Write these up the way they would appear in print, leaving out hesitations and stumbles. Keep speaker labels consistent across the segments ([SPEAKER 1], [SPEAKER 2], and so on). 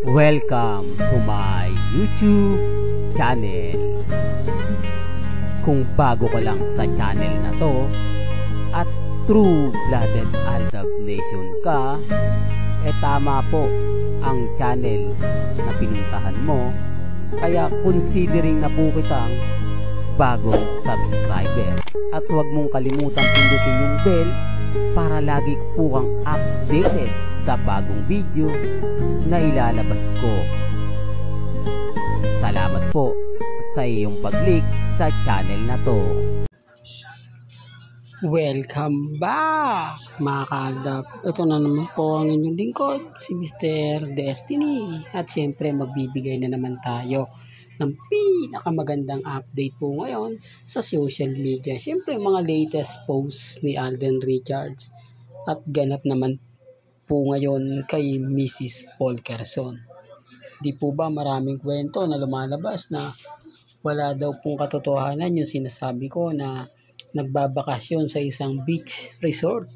[SPEAKER 1] Welcome to my YouTube channel. Kung bago ka lang sa channel na to at true-blooded Aldab Nation ka, tama po ang channel na pinuntahan mo. Kaya considering na po kitang bagong subscriber. At huwag mong kalimutan pindutin yung bell para lagi po kang updated sa bagong video na ilalabas ko. Salamat po sa iyong pag-click sa channel na to.
[SPEAKER 2] Welcome back mga kaaldab. Ito na naman po ang inyong lingkod, si Mr. Destiny. At syempre magbibigay na naman tayo ng pinakamagandang update po ngayon sa social media. Syempre mga latest posts ni Alden Richards at ganap naman po ngayon kay Mrs. Paul Quezon. Di po ba maraming kwento na lumalabas na wala daw pong katotohanan yung sinasabi ko na nagbabakasyon sa isang beach resort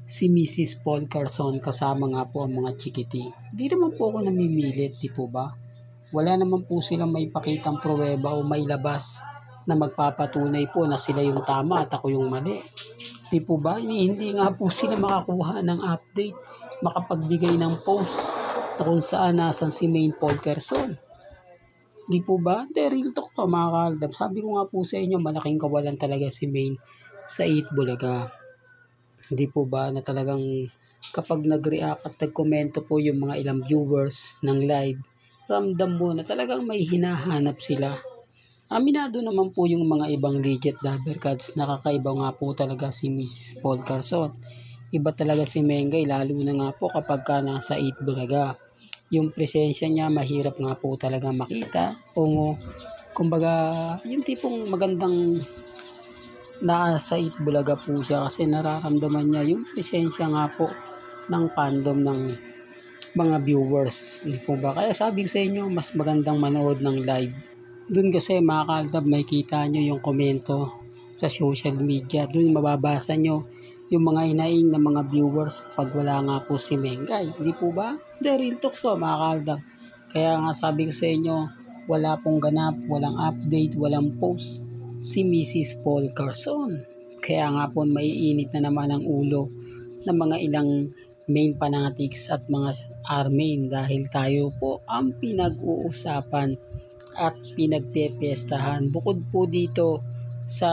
[SPEAKER 2] si Mrs. Paul Quezon kasama nga po ang mga chikiti. Di naman po ako namimilit, di po ba? Wala naman po silang may pakitang pruweba o may labas na magpapatunay po na sila yung tama at ako yung mali. Di po ba? Hindi nga po sila makakuha ng update, makapagbigay ng post na kung saan nasan si Main Paul Quezon. Di po ba? Real talk to mga kaaldab. Sabi ko nga po sa inyo, malaking kawalan talaga si Main sa 8 Bulaga. Di po ba na talagang kapag nag-react at nag-komento po yung mga ilang viewers ng live, ramdam mo na talagang may hinahanap sila. Aminado naman po yung mga ibang legit lover cards. Nakakaiba nga po talaga si Mrs. Paul Quezon. Iba talaga si Mengay, lalo na nga po kapag ka nasa 8 Bulaga. Yung presensya niya mahirap nga po talaga makita. Kumbaga yung tipong magandang nasa 8 Bulaga po siya kasi nararamdaman niya yung presensya nga po ng fandom ng mga viewers. Hindi po ba? Kaya sabi sa inyo, mas magandang manood ng live. Doon kasi mga kaaldab, may kita nyo yung komento sa social media. Doon mababasa nyo yung mga inaing ng mga viewers pag wala nga po si Mengay. Hindi po ba? Real talk to mga kaaldab. Kaya nga sabi ko sa inyo, wala pong ganap, walang update, walang post si Mrs. Paul Quezon. Kaya nga po maiinit na naman ang ulo ng mga ilang main fanatics at mga armain dahil tayo po ang pinag-uusapan at pinagpepiestahan. Bukod po dito sa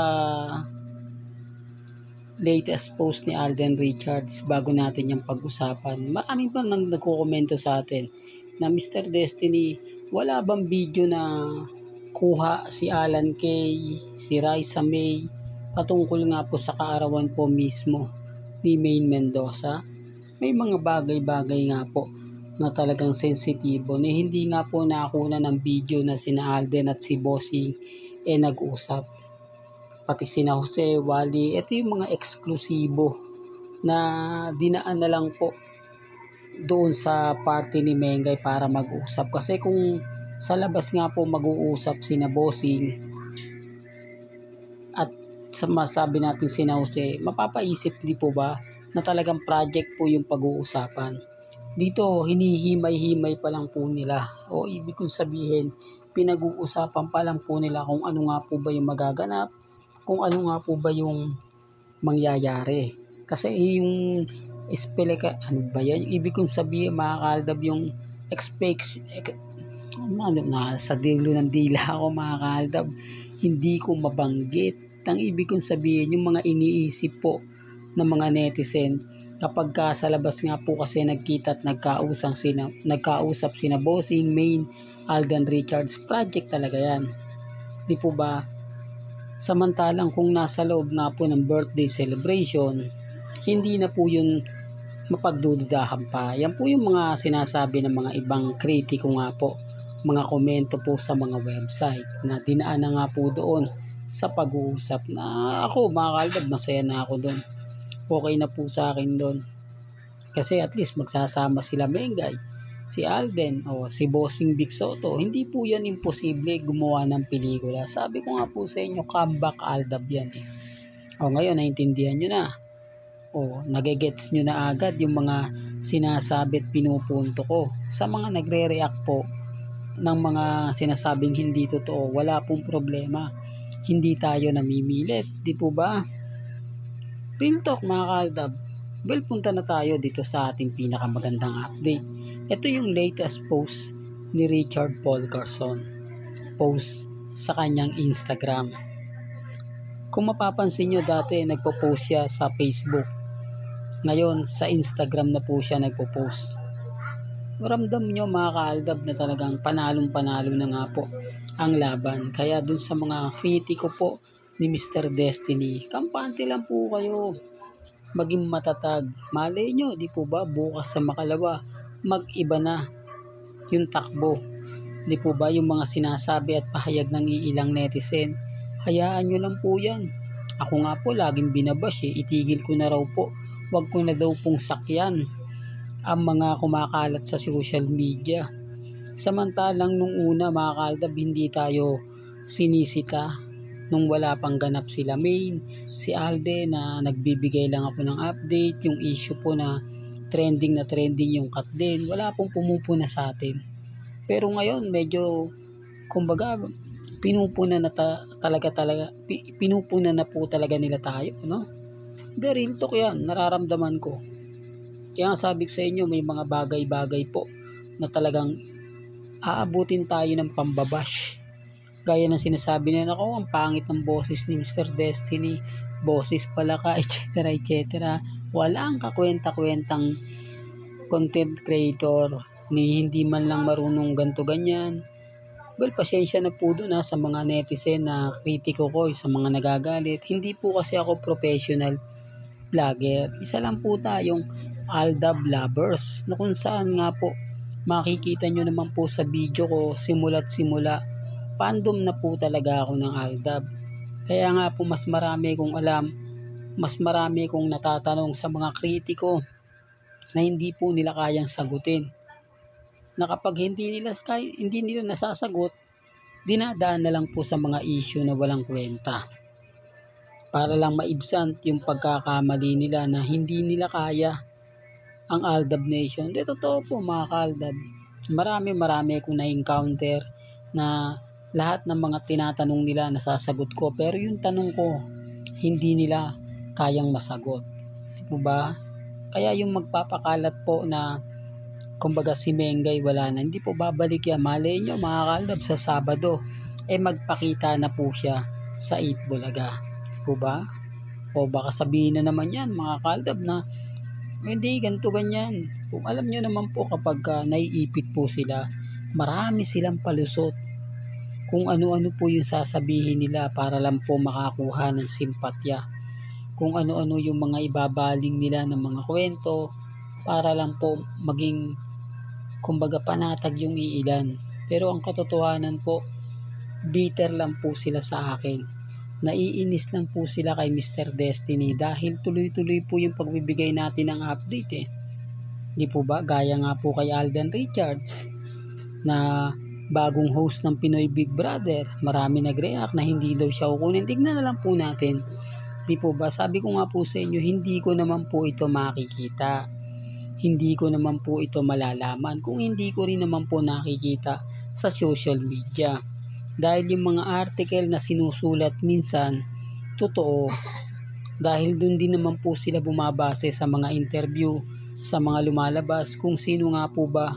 [SPEAKER 2] latest post ni Alden Richards, bago natin yung pag-usapan, maraming pa nang nagko-komento sa atin na Mr. Destiny, wala bang video na kuha si Alan Kay, si Raisa May patungkol nga po sa kaarawan po mismo ni Main Mendoza? May mga bagay-bagay nga po na talagang sensitibo na hindi nga po nakuna ng video na sina Alden at si Bossing nag-usap. Pati sina Jose, Wally, ito yung mga eksklusibo na dinaan na lang po doon sa party ni Mengay para mag-usap. Kasi kung sa labas nga po mag-uusap sina Bossing at masabi natin sina Jose, mapapaisip di po ba na talagang project po yung pag-uusapan. Dito, hinihimay-himay pa lang po nila. O ibig kong sabihin, pinag-uusapan pa lang po nila kung ano nga po ba yung magaganap, kung ano nga po ba yung mangyayari. Kasi yung ano ba yan? Ibig kong sabihin, mga kaaldab, yung sa dilo ng dila ako mga kaaldab, hindi ko mabanggit. Ang ibig kong sabihin, yung mga iniisip po ng mga netizen kapag sa labas nga po kasi nagkita at nagkausap sina Bossing, Main, Alden Richards, project talaga yan. Di po ba? Samantalang kung nasa loob nga po ng birthday celebration, hindi na po yun mapagdududahan pa. Yan po yung mga sinasabi ng mga ibang kritiko nga po, mga komento po sa mga website na dinaan na nga po doon sa pag-uusap na ako mga kaaldab, masaya na ako doon. Okay na po sa akin doon. Kasi at least magsasama sila Mengay, si Alden o si Bossing Big Soto. Hindi po yan imposible gumawa ng pelikula. Sabi ko nga po sa inyo, comeback Aldab yan eh. O ngayon, naintindihan nyo na. O nagigets nyo na agad yung mga sinasabi at pinupunto ko. Sa mga nagre-react po ng mga sinasabing hindi totoo, wala pong problema. Hindi tayo namimilit, di po ba? Real talk mga kaaldab. Well, punta na tayo dito sa ating pinakamagandang update. Ito yung latest post ni Richard Paul Carson. Post sa kanyang Instagram. Kung mapapansin nyo, dati nagpo-post siya sa Facebook. Ngayon, sa Instagram na po siya nagpo-post. Ramdam nyo mga kaaldab na talagang panalong-panalo na nga po ang laban. Kaya dun sa mga kritiko po ni Mr. Destiny, kampante lang po kayo. Maging matatag. Malay nyo, di po ba, bukas sa Makalawa, mag-iba na yung takbo. Di po ba, yung mga sinasabi at pahayag ng iilang netizen, hayaan nyo lang po yan. Ako nga po, laging binabash itigil ko na raw po. Huwag ko na daw pong sakyan ang mga kumakalat sa social media. Samantalang nung una mga kaaldab, hindi tayo sinisita nung wala pang ganap sila Main, si Alde na nagbibigay lang ako ng update, yung issue po na trending yung cut din, wala pong pumupuna sa atin. Pero ngayon medyo kumbaga pinupuna na pinupuna na po talaga nila tayo, no? The real talk yan, nararamdaman ko. Kaya sabi sa inyo, may mga bagay-bagay po na talagang aabutin tayo ng pambabash. Gaya ng sinasabi nila, ang pangit ng boses ni Mr. Destiny, boses pala ka, etc. Walang kakwenta-kwentang content creator ni hindi man lang marunong ganto ganyan. Well, pasensya na po doon sa mga netizen na kritiko ko, sa mga nagagalit. Hindi po kasi ako professional vlogger. Isa lang po tayong Aldab lovers na kung saan nga po makikita nyo naman po sa video ko simula't simula. Fandom na po talaga ako ng Aldab. Kaya nga po mas marami kong alam, mas marami kong natatanong sa mga kritiko na hindi po nila kayang sagutin. Na kapag hindi nila nasasagot, dinadaan na lang po sa mga issue na walang kwenta. Para lang maibsan yung pagkakamali nila na hindi nila kaya ang Aldab Nation. Di totoo po mga kaaldab. Marami kong na-encounter na lahat ng mga tinatanong nila nasasagot ko. Pero yung tanong ko, hindi nila kayang masagot. Di po ba? Kaya yung magpapakalat po na kumbaga si Mengay wala na, hindi po babalik yan. Malay nyo mga kaaldab sa Sabado, magpakita na po siya sa 8 Bulaga. Po ba? O baka sabihin na naman yan mga kaaldab na hindi ganito ganyan. Kung alam nyo naman po kapag naiipit po sila, marami silang palusot. Kung ano-ano po yung sasabihin nila para lang po makakuha ng simpatya. Kung ano-ano yung mga ibabaling nila ng mga kwento para lang po maging kumbaga panatag yung iilan. Pero ang katotohanan po, bitter lang po sila sa akin. Naiinis lang po sila kay Mr. Destiny dahil tuloy-tuloy po yung pagbibigay natin ng update Di po ba? Gaya nga po kay Alden Richards na bagong host ng Pinoy Big Brother. Marami nag-react na hindi daw siya kukunin. Tignan na lang po natin. Di po ba? Sabi ko nga po sa inyo, hindi ko naman po ito makikita. Hindi ko naman po ito malalaman kung hindi ko rin naman po nakikita sa social media. Dahil yung mga article na sinusulat minsan, totoo. Dahil dun din naman po sila bumabase sa mga interview, sa mga lumalabas, kung sino nga po ba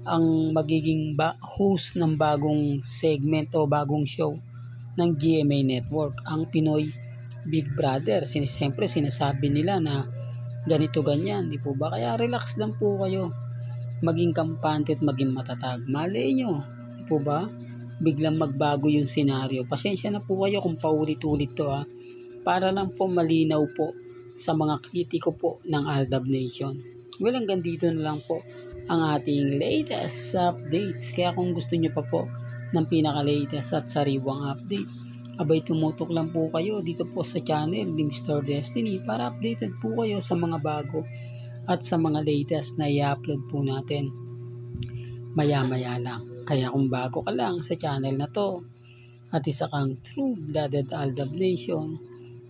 [SPEAKER 2] ang magiging host ng bagong segment o bagong show ng GMA Network, ang Pinoy Big Brother. Siyempre sinasabi nila na ganito ganyan, di po ba? Kaya relax lang po kayo, maging kampante at maging matatag. Malay nyo, di po ba? Biglang magbago yung senaryo. Pasensya na po kayo kung paulit-ulit to para lang po malinaw po sa mga kritiko po ng Aldab Nation. Well, hanggang dito na lang po ang ating latest updates. Kaya kung gusto nyo pa po ng pinaka-latest at sariwang update, abay tumutok lang po kayo dito po sa channel ni Mr. Destiny para updated po kayo sa mga bago at sa mga latest na i-upload po natin maya-maya lang. Kaya kung bago ka lang sa channel na to at isa kang true-blooded Aldab Nation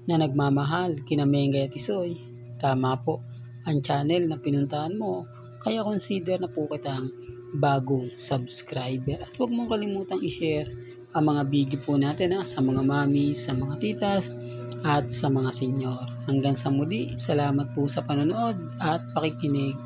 [SPEAKER 2] na nagmamahal kina Mengay at Isoy, tama po, ang channel na pinuntahan mo. Kaya consider na po kitang bagong subscriber. At huwag mong kalimutang i-share ang mga video po natin sa mga mami, sa mga titas, at sa mga senyor. Hanggang sa muli, salamat po sa panonood at pakikinig.